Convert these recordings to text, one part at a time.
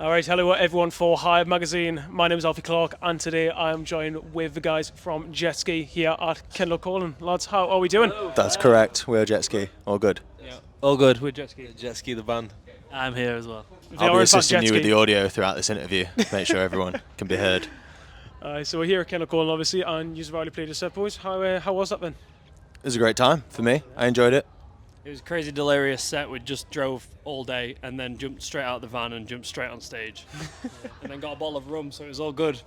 Alright, hello everyone for Hive magazine. My name is Alfie Clark and today I am joined with the guys from Jetski here at Kendall Calling. Lads, how are we doing? That's correct, we're Jetski. All good. Yeah. All good. We're Jetski. Jetski the band. I'm here as well. I'll be assisting you with the audio throughout this interview, make sure everyone can be heard. So we're here at Kendall Calling obviously and you've already played a set, boys. How was that then? It was a great time for me. I enjoyed it. It was a crazy delirious set. We just drove all day and then jumped straight out of the van and jumped straight on stage. And then got a bottle of rum, so it was all good.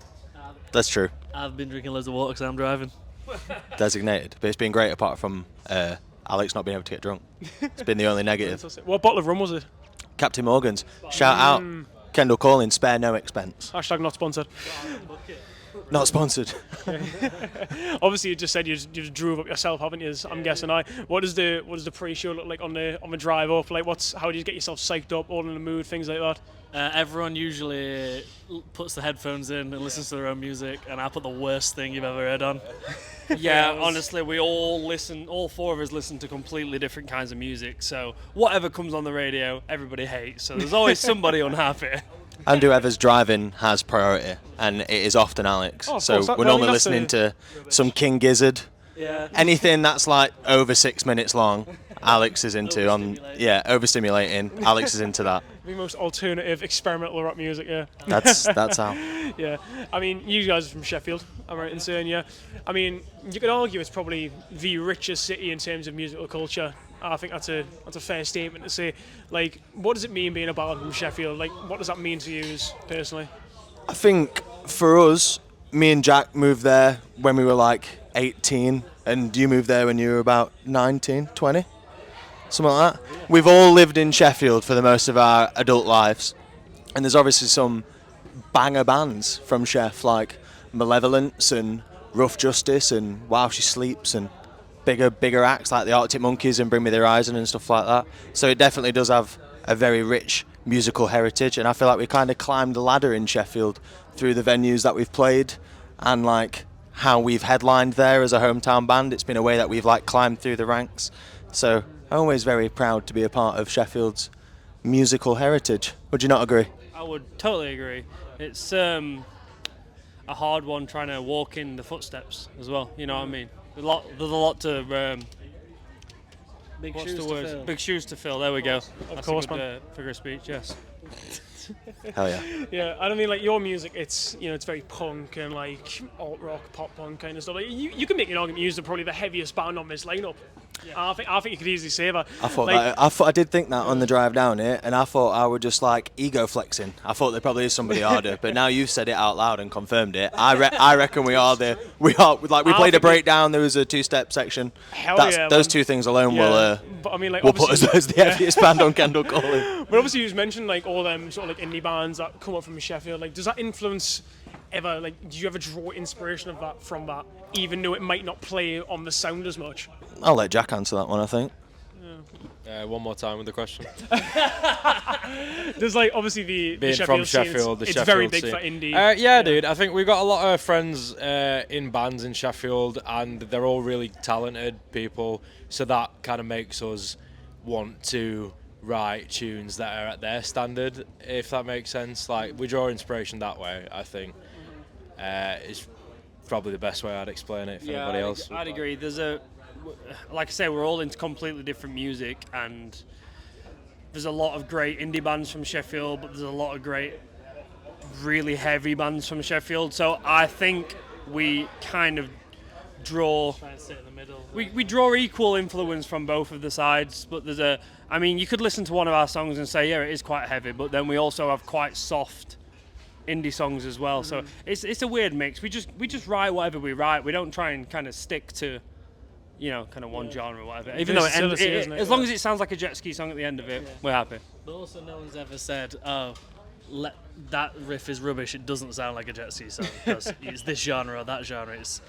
That's true. I've been drinking loads of water because I'm driving. Designated. But it's been great apart from Alex not being able to get drunk. It's been the only negative. What bottle of rum was it? Captain Morgan's. Shout out. Kendall Calling, spare no expense. Hashtag not sponsored. Not sponsored. Obviously, you just said you just drove up yourself, haven't you? I'm guessing. What does the pre-show look like on the drive up? Like, how do you get yourself psyched up, all in the mood, things like that? Everyone usually puts the headphones in and listens to their own music, and I put the worst thing you've ever heard on. Yeah, honestly, we all four of us listen to completely different kinds of music, so whatever comes on the radio, everybody hates, so there's always somebody unhappy. And whoever's driving has priority, and it is often Alex. Oh, so we're normally listening to some King Gizzard. Yeah. Anything that's like over 6 minutes long, Alex is into. Overstimulating. Alex is into that. The most alternative experimental rock music, yeah. That's how. Yeah, I mean, you guys are from Sheffield, I'm right in saying, yeah. I mean, you could argue it's probably the richest city in terms of musical culture. I think that's a fair statement to say. Like, what does it mean being a band from Sheffield? Like, what does that mean to you personally? I think for us, me and Jack moved there when we were like 18, and you moved there when you were about 19, 20, something like that. We've all lived in Sheffield for the most of our adult lives, and there's obviously some banger bands from Sheff, like Malevolence and Rough Justice and While She Sleeps and bigger acts like the Arctic Monkeys and Bring Me the Horizon and stuff like that. So it definitely does have a very rich musical heritage, and I feel like we kind of climbed the ladder in Sheffield through the venues that we've played and like how we've headlined there as a hometown band. It's been a way that we've like climbed through the ranks. So I'm always very proud to be a part of Sheffield's musical heritage. Would you not agree? I would totally agree. It's a hard one trying to walk in the footsteps as well, you know what I mean? There's a lot to big shoes to fill. There we go. That's course, a good figure of speech. Yes. Hell yeah. Yeah, I don't mean like your music. It's it's very punk and like alt rock, pop punk kind of stuff. Like, you can make an argument. You're probably the heaviest band on this lineup. Yeah. I think you could easily say that. I did think that on the drive down here, and I thought I would just like ego flexing. I thought there probably is somebody harder, but now you've said it out loud and confirmed it. I reckon we are we played a breakdown. There was a two-step section. Those two things alone but I mean, like, will put us as the heaviest band on Kendall Calling. But obviously, you mentioned like all them sort of like indie bands that come up from Sheffield. Like, does that influence ever? Like, do you ever draw inspiration from that, even though it might not play on the sound as much? I'll let Jack answer that one, I think. One more time with the question. There's like obviously the Sheffield from scene, Sheffield, it's Sheffield very big scene. for indie. Yeah, dude. I think we've got a lot of friends in bands in Sheffield, and they're all really talented people. So that kind of makes us want to write tunes that are at their standard, if that makes sense. Like, we draw inspiration that way. I think is probably the best way I'd explain it for anybody else. I'd agree. Like I say, we're all into completely different music, and there's a lot of great indie bands from Sheffield, but there's a lot of great, really heavy bands from Sheffield. So I think we kind of draw. Try and sit in the middle. We draw equal influence from both of the sides, but I mean, you could listen to one of our songs and say, yeah, it is quite heavy, but then we also have quite soft indie songs as well. So it's a weird mix. We just write whatever we write. We don't try and kind of stick to kind of one genre or whatever. Even though as long as it sounds like a Jetski song at the end of it, we're happy. But also, no one's ever said, that riff is rubbish. It doesn't sound like a Jetski song because it's this genre or that genre. It's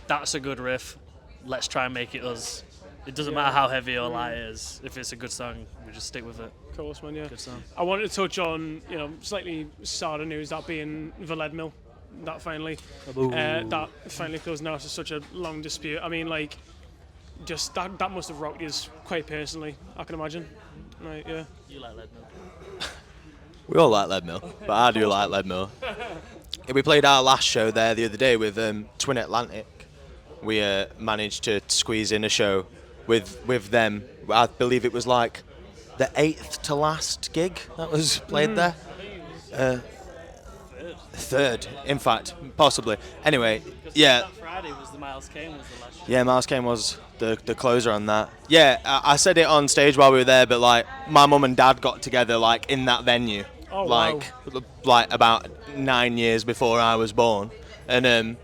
that's a good riff. Let's try and make it us. It doesn't matter how heavy or light it is. If it's a good song, we just stick with it. Of course, man. Yeah. Good song. I wanted to touch on slightly sadder news, that being the lead mill. That finally closed now after such a long dispute. I mean, like, just that must have rocked you quite personally, I can imagine. Right, yeah. You like lead mill? We all like Leadmill, but I do like Leadmill. We played our last show there the other day with Twin Atlantic. We managed to squeeze in a show with them. I believe it was like the 8th to last gig that was played there. Third, in fact, possibly. Anyway, yeah. That Friday was the Miles Kane was the last show. Yeah, Miles Kane was the closer on that. Yeah, I said it on stage while we were there, but like my mum and dad got together like in that venue, Oh, like wow. like about 9 years before I was born, and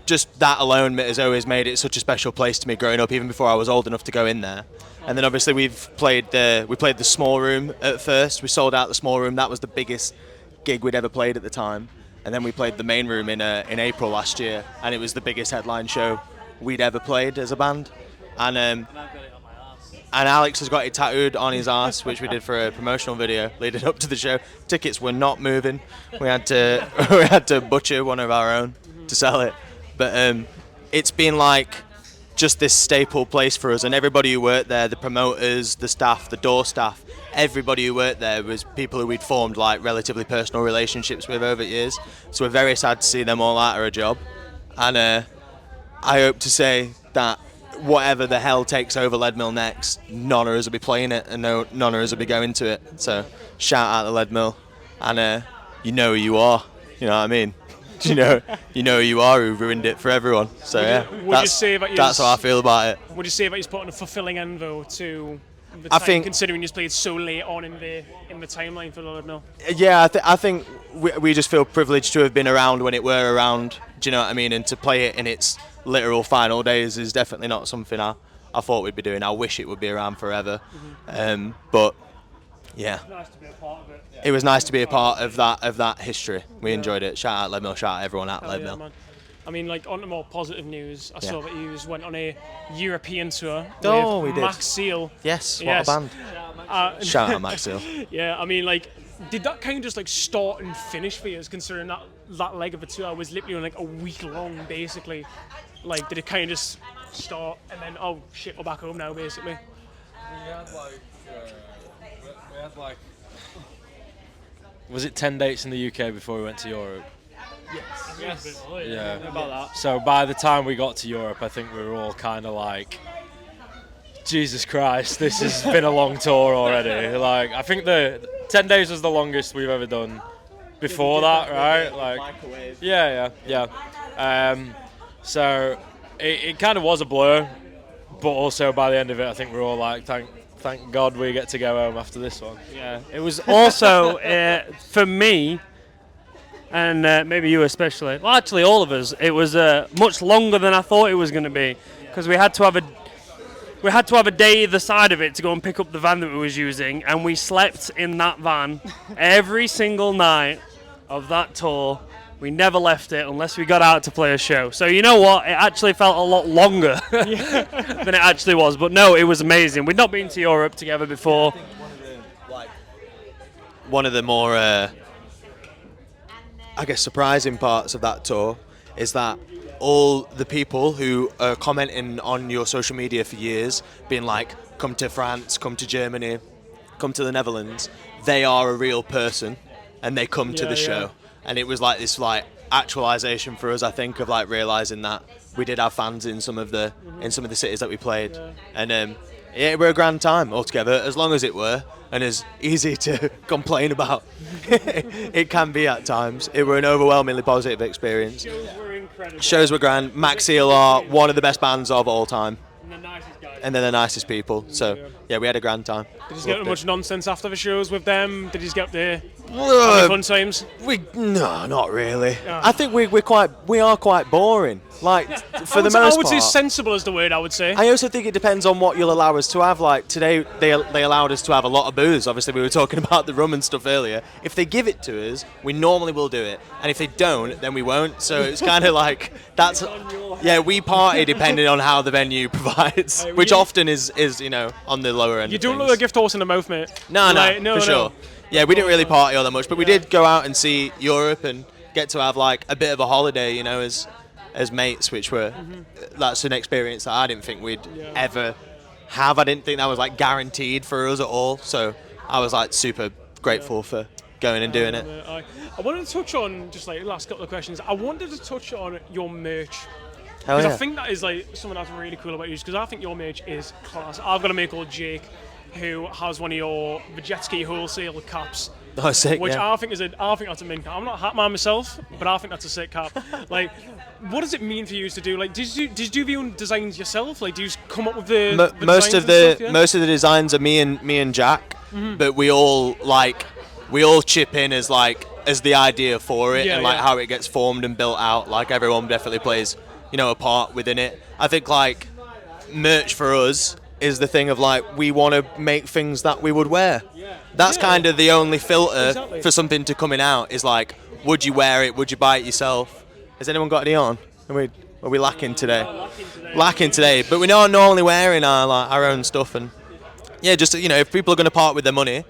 just that alone has always made it such a special place to me growing up, even before I was old enough to go in there. And then obviously we played the small room at first. We sold out the small room. That was the biggest gig we'd ever played at the time. And then we played the main room in April last year, and it was the biggest headline show we'd ever played as a band. And And I've got it on my arse. and Alex has got it tattooed on his ass, which we did for a promotional video leading up to the show. Tickets were not moving. We had to butcher one of our own to sell it. But it's been like just this staple place for us, and everybody who worked there, the promoters, the staff, the door staff, everybody who worked there was people who we'd formed like relatively personal relationships with over years. So we're very sad to see them all out of a job. And I hope to say that whatever the hell takes over Leadmill next, none of us will be playing it, and none of us will be going to it. So shout out to Leadmill, and you know who you are. You know what I mean? You know who you are, who ruined it for everyone. So Would you say that that's how I feel about it. Would you say that he's putting a fulfilling end though to the I time, think- considering he's played so late on in the timeline for Leadmill? Yeah, I think we just feel privileged to have been around when it were around. Do you know what I mean? And to play it in its literal final days is definitely not something I thought we'd be doing. I wish it would be around forever. But yeah, Nice to be a part of it. it was nice to be a part of that history. We enjoyed it. Shout out Leadmill. Shout out everyone at Hell yeah, Leadmill. man. I mean, like, on to more positive news, I Yeah. saw that you went on a European tour Oh, with we did. Max Seal. Yes, what Yes. a band. Shout out Max Seal. Yeah, I mean, like, did that kind of just like start and finish for you, considering that leg of the tour was literally on like a week long, basically? Like, did it kind of just start and then, oh shit, we're back home now, basically? We had like, was it 10 dates in the UK before we went to Europe? Yes. Yeah. About that. So by the time we got to Europe, I think we were all kind of like, Jesus Christ, this has been a long tour already. Like, I think the 10 days was the longest we've ever done before that, right? Like, yeah. So it kind of was a blur, but also by the end of it, I think we're all like, thank God we get to go home after this one. Yeah, it was also for me, and maybe you especially. Well, actually, all of us. It was much longer than I thought it was going to be, because we had to have a day either side of it to go and pick up the van that we was using, and we slept in that van every single night of that tour. We never left it unless we got out to play a show. So you know what? It actually felt a lot longer than it actually was. But no, it was amazing. We'd not been to Europe together before. One of the more, I guess, surprising parts of that tour is that all the people who are commenting on your social media for years, being like, come to France, come to Germany, come to the Netherlands, they are a real person and they come to the show. And it was like this like actualization for us, I think, of like realizing that we did have fans in some of the cities that we played. And yeah, it were a grand time altogether, as long as it were, and as easy to complain about it can be at times. It were an overwhelmingly positive experience. Shows were incredible. Shows were grand. Max Seal are one of the best bands of all time, And the nicest guys. and they're the nicest people. So yeah, we had a grand time. Did you get Loved much nonsense after the shows with them? Did you get up there? it. Fun times? No, not really. I think we are quite boring. Like for the most I would say part. sensible is the word I would say. I also think it depends on what you'll allow us to have. Like today, they allowed us to have a lot of booze. Obviously, we were talking about the rum and stuff earlier. If they give it to us, we normally will do it, and if they don't, then we won't. So it's kind of like that's we party depending on how the venue provides, which often is on the lower end. You of don't things. look a gift horse in the mouth, mate. No, Like, for sure. Yeah, we didn't really party all that much, but we did go out and see Europe and get to have like a bit of a holiday, as mates, which were that's an experience that I didn't think we'd ever have. I didn't think that was like guaranteed for us at all. So I was like super grateful for going and doing it. I wanted to touch on just like last couple of questions. I wanted to touch on your merch. Hell Because yeah. I think that is like something that's really cool about you. Because I think your merch is class. I've got a mate called Jake, who has one of your Jetski wholesale caps, Oh, sick, which yeah. I think that's a mint cap. I'm not a hat man myself, but I think that's a sick cap. Like, what does it mean for you to do? Like, did you do your own designs yourself? Like, do you come up with the Most designs of and the stuff, yeah? most of the designs are me and Jack, but we all chip in as the idea for it, Yeah, and like yeah. how it gets formed and built out. Like everyone definitely plays, a part within it. I think like merch for us is the thing of like we want to make things that we would wear. That's Yeah. kind of the only filter Exactly. for something to coming out is like, would you wear it? Would you buy it yourself? Has anyone got any on? Are we lacking today? Lacking today, but we're not normally wearing our own stuff, and yeah, just if people are going to part with their money,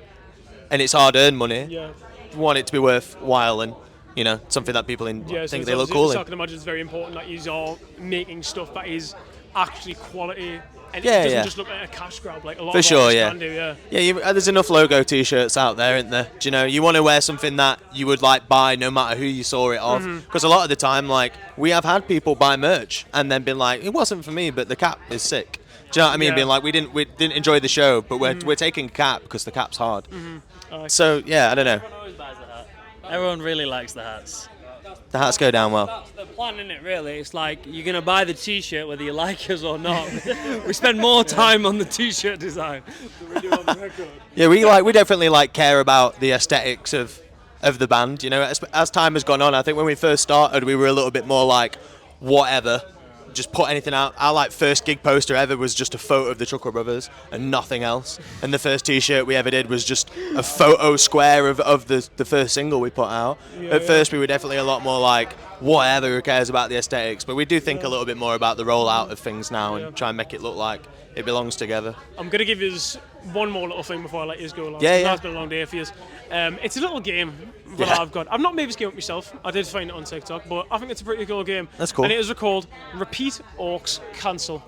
and it's hard-earned money, Yeah. we want it to be worthwhile and something that people Yeah, think so they look obviously- cool so I in. can imagine it's very important that you are making stuff that is actually quality, and Yeah, it doesn't yeah. just look like a cash grab like a lot For of sure, artists yeah. can do. Yeah. Yeah, there's enough logo T-shirts out there, isn't there? Do you want to wear something that you would like buy no matter who you saw it of? Because a lot of the time, like we have had people buy merch and then been like, it wasn't for me, but the cap is sick. Do you know what I mean? Yeah. Being like, we didn't enjoy the show, but we're taking a cap because the cap's hard. So yeah, I don't know. Everyone always buys the hat. Everyone really likes the hats. The hats go down well. That's the plan, isn't it, really? It's like you're going to buy the T-shirt whether you like us or not. We spend more time on the T-shirt design than we do on the record. Yeah, we definitely care about the aesthetics of the band. As time has gone on, I think when we first started, we were a little bit more like whatever, just put anything out. Our first gig poster ever was just a photo of the Chuckle Brothers and nothing else. And the first T-shirt we ever did was just a photo square of the first single we put out. At first, we were definitely a lot more like whatever, who cares about the aesthetics. But we do think a little bit more about the rollout of things now and try and make it look like it belongs together. I'm gonna give you one more little thing before I let you go. Along. Yeah, yeah. It's been a long day for you. It's a little game that Yeah. I've got. I've not made this game up myself. I did find it on TikTok, but I think it's a pretty cool game. That's cool. And it is called Repeat Orcs Cancel.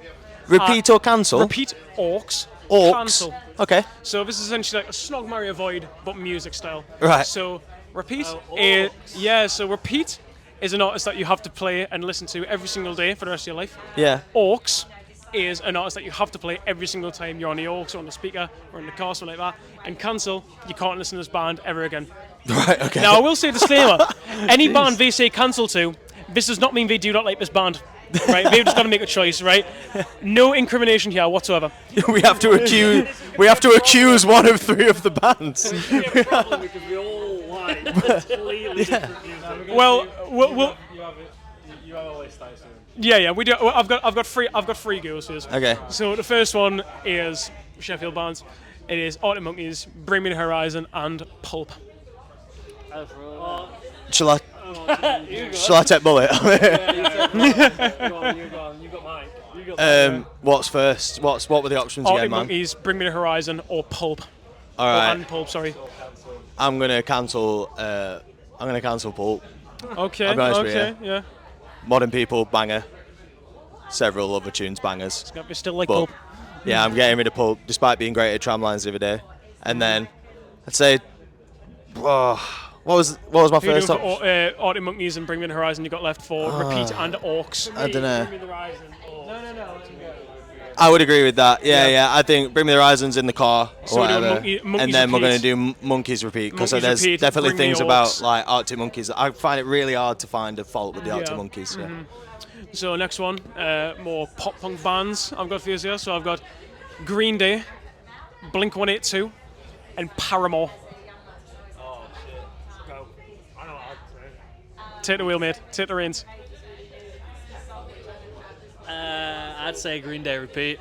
Repeat or cancel? Repeat Orcs. Orcs. Cancel. Okay. So this is essentially like a Snog Marry Avoid, but music style. Right. So Repeat Orcs. so Repeat is an artist that you have to play and listen to every single day for the rest of your life. Yeah. Orcs is an artist that you have to play every single time you're on the Orcs or on the speaker or in the car, something like that. And Cancel, you can't listen to this band ever again. Right. Okay. Now I will say disclaimer: any band they say cancel to, this does not mean they do not like this band. Right? They've just got to make a choice, right? No incrimination here whatsoever. we have to accuse one of three of the bands. Because we all like completely different music. Well, we'll You have a list, I assume. yeah, we do. Well, I've got three goes here. Okay. So the first one is Sheffield bands. It is Arctic Monkeys, Bring Me the Horizon, and Pulp. Shall I take bullet? You got mine. What's first? What were the options Arctic again, man? Monkeys, Bring Me the Horizon, or Pulp. All right. And Pulp, sorry. I'm gonna cancel. Pulp. Okay. I'll be honest with Okay. Yeah. Modern People banger. Several other tunes bangers. We still like But Pulp. yeah, I'm getting rid of Pulp, despite being great at tramlines the other day. And then I'd say, what was my Who are you first doing option? for Arctic Monkeys and Bring Me the Horizon? You got left for Repeat and Orcs. I don't know. Bring Me the Horizon. I would agree with that. Yeah. I think Bring Me the Horizons in the car or So we're doing whatever, Monkeys and then we're going Repeat. to do Monkeys Repeat because Monkeys there's Repeat, definitely Bring Me things the about Orcs. like Arctic Monkeys. I find it really hard to find a fault with the Arctic Yeah. Monkeys. Yeah. So next one, more pop punk bands I've got for you here. So I've got Green Day, Blink 182, and Paramore. Oh shit. Go. I know what I'd say. Take the wheel, mate. Take the reins. I'd say Green Day Repeat.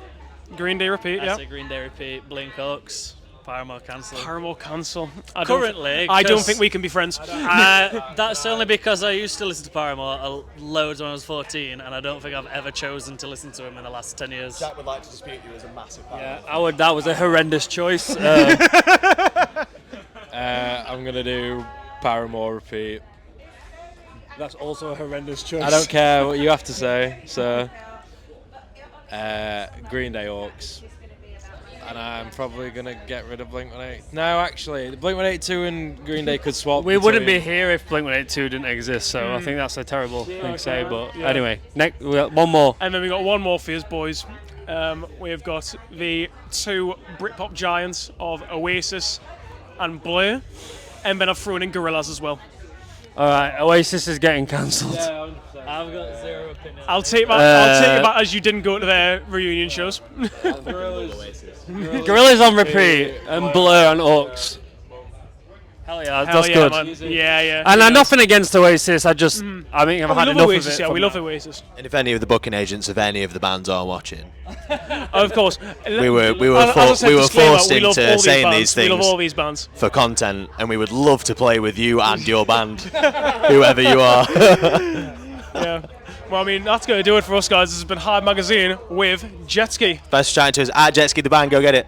Green Day Repeat, I'd yeah. say Green Day Repeat. Blink Oaks. Paramore Cancel. Paramore cancel. I Currently, don't 'cause- think we can be friends. That's only because I used to listen to Paramore loads when I was 14, and I don't think I've ever chosen to listen to him in the last 10 years. Jack would like to dispute you as a massive fan. Yeah, that was a horrendous choice. I'm gonna do Paramore Repeat. That's also a horrendous choice. I don't care what you have to say. So, Green Day Orcs. and I'm probably gonna get rid of Blink-182. No, actually, Blink-182 and Green Day could swap. We wouldn't be between- here if Blink-182 didn't exist, so I think that's a terrible thing to say. But yeah. anyway, next, we got one more. And then we got one more for you, boys. We've got the two Britpop giants of Oasis and Blur, and then I've thrown in Gorillaz as well. All right, Oasis is getting cancelled. I've got zero opinion. I'll take that as you didn't go to their reunion shows. Gorillaz on repeat, and Blur and Orcs. Hell yeah, that's Hell good. Man. Yeah. And nothing against Oasis. I just, I think I've We had love enough Oasis, of it. yeah, from we love now. Oasis. And if any of the booking agents of any of the bands are watching, Of course. we were As I said, disclaimer, forced we love all into these saying bands. these We love things all these bands. for content, and we would love to play with you and your band, whoever you are. Yeah. Well, I mean, that's going to do it for us, guys. This has been Hive Magazine with Jetski. Best chatting to us at Jetski the band. Go get it.